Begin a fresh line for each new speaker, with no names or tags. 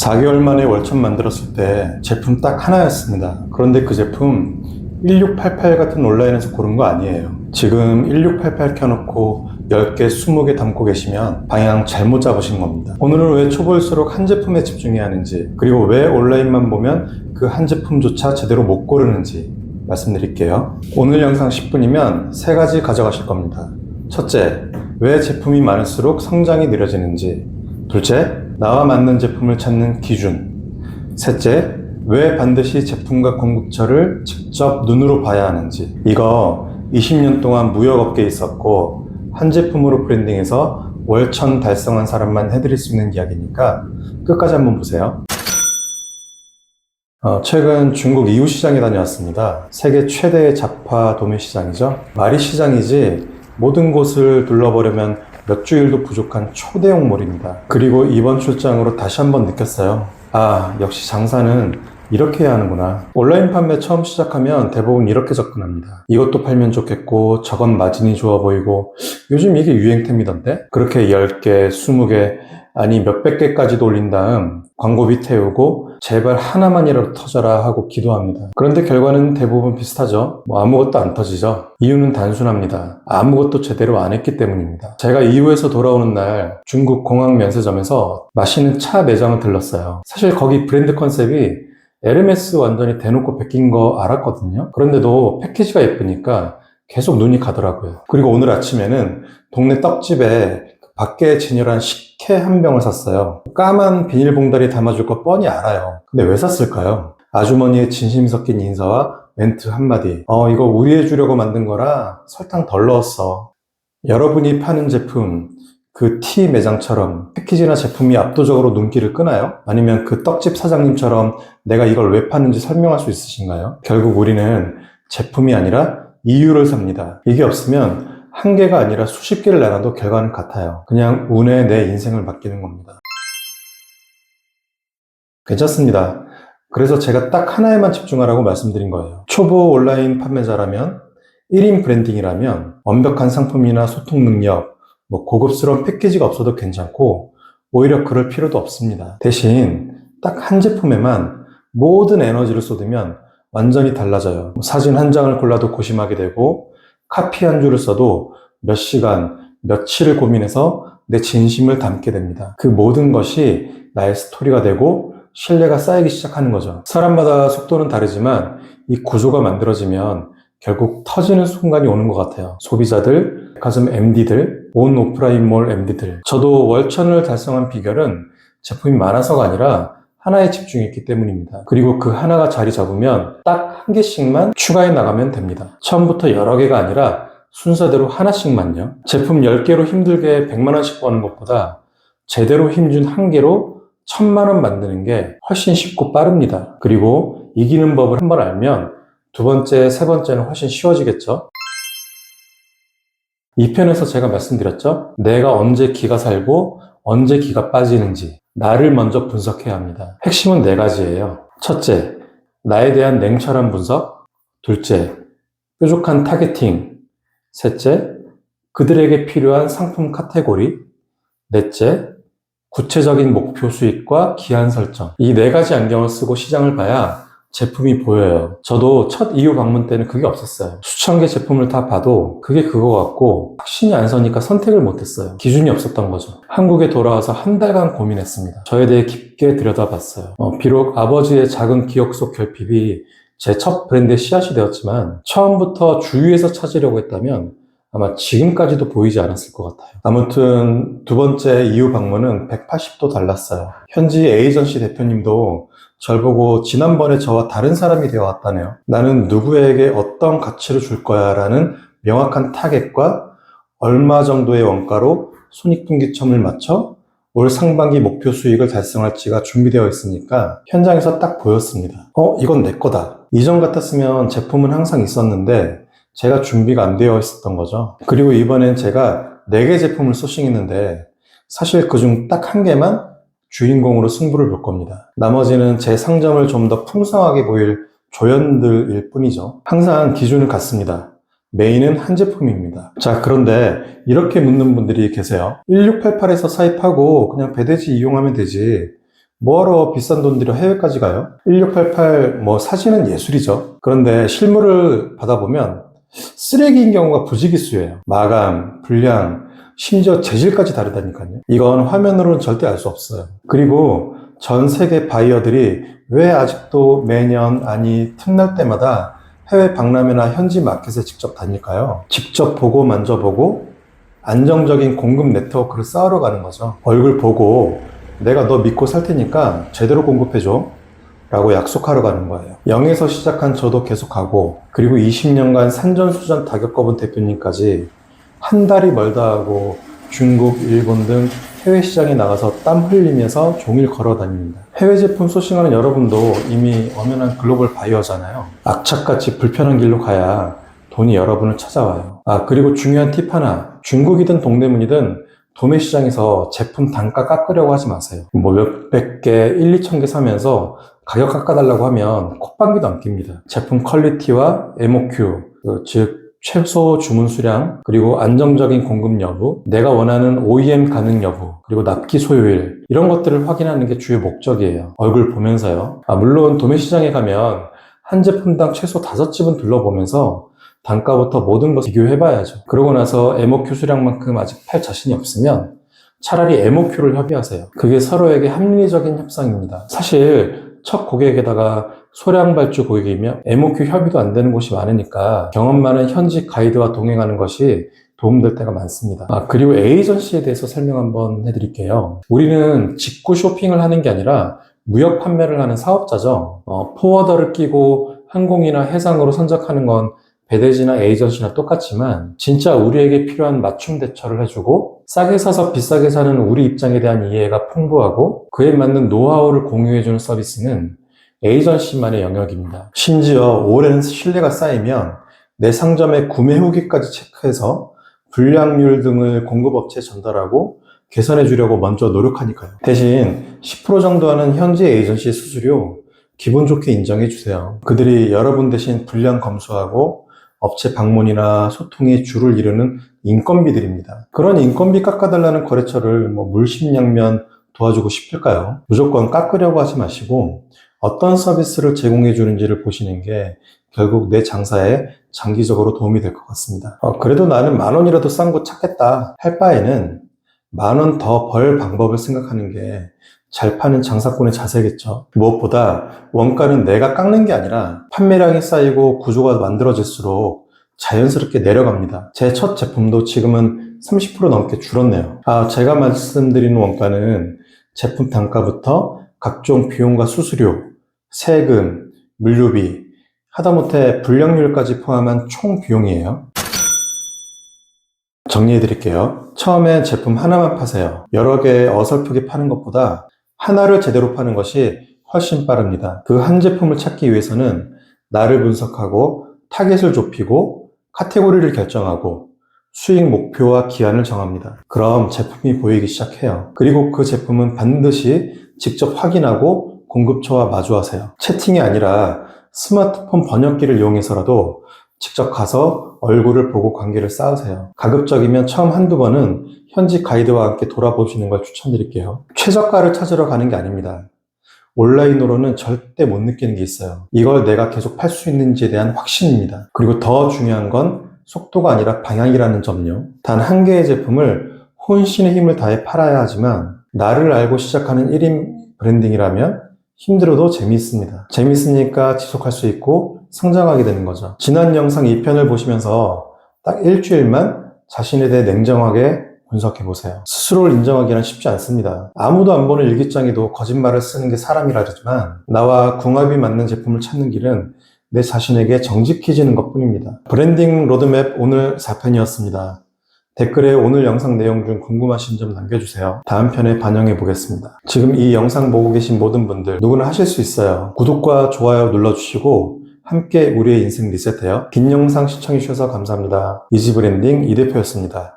4개월 만에 월천 만들었을 때 제품 딱 하나였습니다. 그런데 그 제품 1688 같은 온라인에서 고른 거 아니에요. 지금 1688 켜놓고 10개, 20개 담고 계시면 방향 잘못 잡으신 겁니다. 오늘은 왜 초보일수록 한 제품에 집중해야 하는지, 그리고 왜 온라인만 보면 그 한 제품조차 제대로 못 고르는지 말씀드릴게요. 오늘 영상 10분이면 3가지 가져가실 겁니다. 첫째, 왜 제품이 많을수록 성장이 느려지는지. 둘째, 나와 맞는 제품을 찾는 기준. 셋째, 왜 반드시 제품과 공급처를 직접 눈으로 봐야 하는지. 이거 20년 동안 무역업계에 있었고 한 제품으로 브랜딩해서 월천 달성한 사람만 해드릴 수 있는 이야기니까 끝까지 한번 보세요. 최근 중국 이웃 시장에 다녀왔습니다. 세계 최대의 잡화 도매 시장이죠. 말이 시장이지 모든 곳을 둘러보려면 몇 주일도 부족한 초대형 몰입니다. 그리고 이번 출장으로 다시 한번 느꼈어요. 역시 장사는 이렇게 해야 하는구나. 온라인 판매 처음 시작하면 대부분 이렇게 접근합니다. 이것도 팔면 좋겠고 저건 마진이 좋아 보이고 요즘 이게 유행템이던데? 그렇게 10개, 20개 아니 몇백 개까지도 올린 다음 광고비 태우고 제발 하나만이라도 터져라 하고 기도합니다. 그런데 결과는 대부분 비슷하죠. 아무것도 안 터지죠. 이유는 단순합니다. 아무것도 제대로 안 했기 때문입니다. 제가 이후에서 돌아오는 날 중국 공항 면세점에서 맛있는 차 매장을 들렀어요. 사실 거기 브랜드 컨셉이 에르메스 완전히 대놓고 베낀 거 알았거든요. 그런데도 패키지가 예쁘니까 계속 눈이 가더라고요. 그리고 오늘 아침에는 동네 떡집에 밖에 진열한 식혜 한 병을 샀어요. 까만 비닐봉다리 담아줄 거 뻔히 알아요. 근데 왜 샀을까요? 아주머니의 진심 섞인 인사와 멘트 한마디. 이거 우리 해주려고 만든 거라 설탕 덜 넣었어. 여러분이 파는 제품, 그 티 매장처럼 패키지나 제품이 압도적으로 눈길을 끄나요? 아니면 그 떡집 사장님처럼 내가 이걸 왜 파는지 설명할 수 있으신가요? 결국 우리는 제품이 아니라 이유를 삽니다. 이게 없으면 한 개가 아니라 수십 개를 나눠도 결과는 같아요. 그냥 운에 내 인생을 맡기는 겁니다. 괜찮습니다. 그래서 제가 딱 하나에만 집중하라고 말씀드린 거예요. 초보 온라인 판매자라면 1인 브랜딩이라면 완벽한 상품이나 소통 능력, 고급스러운 패키지가 없어도 괜찮고 오히려 그럴 필요도 없습니다. 대신 딱 한 제품에만 모든 에너지를 쏟으면 완전히 달라져요. 사진 한 장을 골라도 고심하게 되고 카피 한 줄을 써도 몇 시간, 며칠을 고민해서 내 진심을 담게 됩니다. 그 모든 것이 나의 스토리가 되고 신뢰가 쌓이기 시작하는 거죠. 사람마다 속도는 다르지만 이 구조가 만들어지면 결국 터지는 순간이 오는 것 같아요. 소비자들, 백화점 MD들, 온 오프라인몰 MD들. 저도 월천을 달성한 비결은 제품이 많아서가 아니라 하나에 집중했기 때문입니다. 그리고 그 하나가 자리 잡으면 딱 한 개씩만 추가해 나가면 됩니다. 처음부터 여러 개가 아니라 순서대로 하나씩만요. 제품 10개로 힘들게 100만 원씩 버는 것보다 제대로 힘준 한 개로 1000만 원 만드는 게 훨씬 쉽고 빠릅니다. 그리고 이기는 법을 한번 알면 두 번째, 세 번째는 훨씬 쉬워지겠죠. 이 편에서 제가 말씀드렸죠. 내가 언제 기가 살고 언제 기가 빠지는지 나를 먼저 분석해야 합니다. 핵심은 4가지예요. 첫째, 나에 대한 냉철한 분석. 둘째, 뾰족한 타겟팅. 셋째, 그들에게 필요한 상품 카테고리. 넷째, 구체적인 목표 수익과 기한 설정. 이 4가지 안경을 쓰고 시장을 봐야 제품이 보여요. 저도 첫 이후 방문 때는 그게 없었어요. 수천 개 제품을 다 봐도 그게 그거 같고 확신이 안 서니까 선택을 못했어요. 기준이 없었던 거죠. 한국에 돌아와서 한 달간 고민했습니다. 저에 대해 깊게 들여다봤어요. 비록 아버지의 작은 기억 속 결핍이 제 첫 브랜드의 씨앗이 되었지만 처음부터 주위에서 찾으려고 했다면 아마 지금까지도 보이지 않았을 것 같아요. 아무튼 두 번째 이후 방문은 180도 달랐어요. 현지 에이전시 대표님도 절 보고 지난번에 저와 다른 사람이 되어왔다네요. 나는 누구에게 어떤 가치를 줄 거야 라는 명확한 타겟과 얼마 정도의 원가로 손익분기점을 맞춰 올 상반기 목표 수익을 달성할지가 준비되어 있으니까 현장에서 딱 보였습니다. 이건 내 거다. 이전 같았으면 제품은 항상 있었는데 제가 준비가 안 되어 있었던 거죠. 그리고 이번엔 제가 4개 제품을 소싱했는데 사실 그중 딱 한 개만 주인공으로 승부를 볼 겁니다. 나머지는 제 상점을 좀 더 풍성하게 보일 조연들일 뿐이죠. 항상 기준은 같습니다. 메인은 한 제품입니다. 자, 그런데 이렇게 묻는 분들이 계세요. 1688에서 사입하고 그냥 배대지 이용하면 되지. 뭐하러 비싼 돈 들여 해외까지 가요? 1688 사진은 예술이죠. 그런데 실물을 받아보면 쓰레기인 경우가 부지기수예요. 마감, 분량, 심지어 재질까지 다르다니까요. 이건 화면으로는 절대 알 수 없어요. 그리고 전 세계 바이어들이 왜 아직도 매년, 아니 틈날 때마다 해외 박람회나 현지 마켓에 직접 다닐까요? 직접 보고 만져보고 안정적인 공급 네트워크를 쌓으러 가는 거죠. 얼굴 보고 내가 너 믿고 살 테니까 제대로 공급해줘 라고 약속하러 가는 거예요. 0에서 시작한 저도 계속하고, 그리고 20년간 산전수전 다 겪어본 대표님까지 한 달이 멀다 하고 중국, 일본 등 해외 시장에 나가서 땀 흘리면서 종일 걸어 다닙니다. 해외 제품 소싱하는 여러분도 이미 엄연한 글로벌 바이어잖아요. 악착같이 불편한 길로 가야 돈이 여러분을 찾아와요. 그리고 중요한 팁 하나. 중국이든 동대문이든 도매 시장에서 제품 단가 깎으려고 하지 마세요. 몇백 개, 1, 2천 개 사면서 가격 깎아달라고 하면 콧방귀도 안 낍니다. 제품 퀄리티와 MOQ, 즉 최소 주문 수량, 그리고 안정적인 공급 여부, 내가 원하는 OEM 가능 여부, 그리고 납기 소요일, 이런 것들을 확인하는 게 주요 목적이에요. 얼굴 보면서요. 물론 도매 시장에 가면 한 제품당 최소 5집은 둘러보면서 단가부터 모든 걸 비교해봐야죠. 그러고 나서 MOQ 수량만큼 아직 팔 자신이 없으면 차라리 MOQ를 협의하세요. 그게 서로에게 합리적인 협상입니다. 사실 첫 고객에다가 소량 발주 고객이면 MOQ 협의도 안 되는 곳이 많으니까 경험 많은 현지 가이드와 동행하는 것이 도움될 때가 많습니다. 그리고 에이전시에 대해서 설명 한번 해드릴게요. 우리는 직구 쇼핑을 하는 게 아니라 무역 판매를 하는 사업자죠. 포워더를 끼고 항공이나 해상으로 선적하는 건 배대지나 에이전시나 똑같지만 진짜 우리에게 필요한 맞춤 대처를 해주고 싸게 사서 비싸게 사는 우리 입장에 대한 이해가 풍부하고 그에 맞는 노하우를 공유해주는 서비스는 에이전시만의 영역입니다. 심지어 오랜 신뢰가 쌓이면 내 상점의 구매 후기까지 체크해서 불량률 등을 공급업체에 전달하고 개선해 주려고 먼저 노력하니까요. 대신 10% 정도 하는 현지 에이전시의 수수료 기분 좋게 인정해 주세요. 그들이 여러분 대신 불량 검수하고 업체 방문이나 소통에 줄을 이루는 인건비들입니다. 그런 인건비 깎아달라는 거래처를 물심양면 도와주고 싶을까요? 무조건 깎으려고 하지 마시고 어떤 서비스를 제공해 주는지를 보시는 게 결국 내 장사에 장기적으로 도움이 될 것 같습니다. 그래도 나는 10,000원이라도 싼 곳 찾겠다 할 바에는 10,000원 더 벌 방법을 생각하는 게 잘 파는 장사꾼의 자세겠죠. 무엇보다 원가는 내가 깎는 게 아니라 판매량이 쌓이고 구조가 만들어질수록 자연스럽게 내려갑니다. 제 첫 제품도 지금은 30% 넘게 줄었네요. 제가 말씀드리는 원가는 제품 단가부터 각종 비용과 수수료, 세금, 물류비, 하다못해 불량률까지 포함한 총 비용이에요. 정리해 드릴게요. 처음에 제품 하나만 파세요. 여러 개 어설프게 파는 것보다 하나를 제대로 파는 것이 훨씬 빠릅니다. 그 한 제품을 찾기 위해서는 나를 분석하고 타겟을 좁히고 카테고리를 결정하고 수익 목표와 기한을 정합니다. 그럼 제품이 보이기 시작해요. 그리고 그 제품은 반드시 직접 확인하고 공급처와 마주하세요. 채팅이 아니라 스마트폰 번역기를 이용해서라도 직접 가서 얼굴을 보고 관계를 쌓으세요. 가급적이면 처음 한두 번은 현지 가이드와 함께 돌아보시는 걸 추천드릴게요. 최저가를 찾으러 가는 게 아닙니다. 온라인으로는 절대 못 느끼는 게 있어요. 이걸 내가 계속 팔 수 있는지에 대한 확신입니다. 그리고 더 중요한 건 속도가 아니라 방향이라는 점요. 단 한 개의 제품을 혼신의 힘을 다해 팔아야 하지만 나를 알고 시작하는 1인 브랜딩이라면 힘들어도 재미있습니다. 재미있으니까 지속할 수 있고 성장하게 되는 거죠. 지난 영상 2편을 보시면서 딱 일주일만 자신에 대해 냉정하게 분석해보세요. 스스로를 인정하기는 쉽지 않습니다. 아무도 안 보는 일기장에도 거짓말을 쓰는 게 사람이라 그러지만 나와 궁합이 맞는 제품을 찾는 길은 내 자신에게 정직해지는 것 뿐입니다. 브랜딩 로드맵 오늘 4편이었습니다. 댓글에 오늘 영상 내용 중 궁금하신 점 남겨주세요. 다음 편에 반영해 보겠습니다. 지금 이 영상 보고 계신 모든 분들 누구나 하실 수 있어요. 구독과 좋아요 눌러주시고 함께 우리의 인생 리셋해요. 긴 영상 시청해주셔서 감사합니다. 이지브랜딩 이 대표였습니다.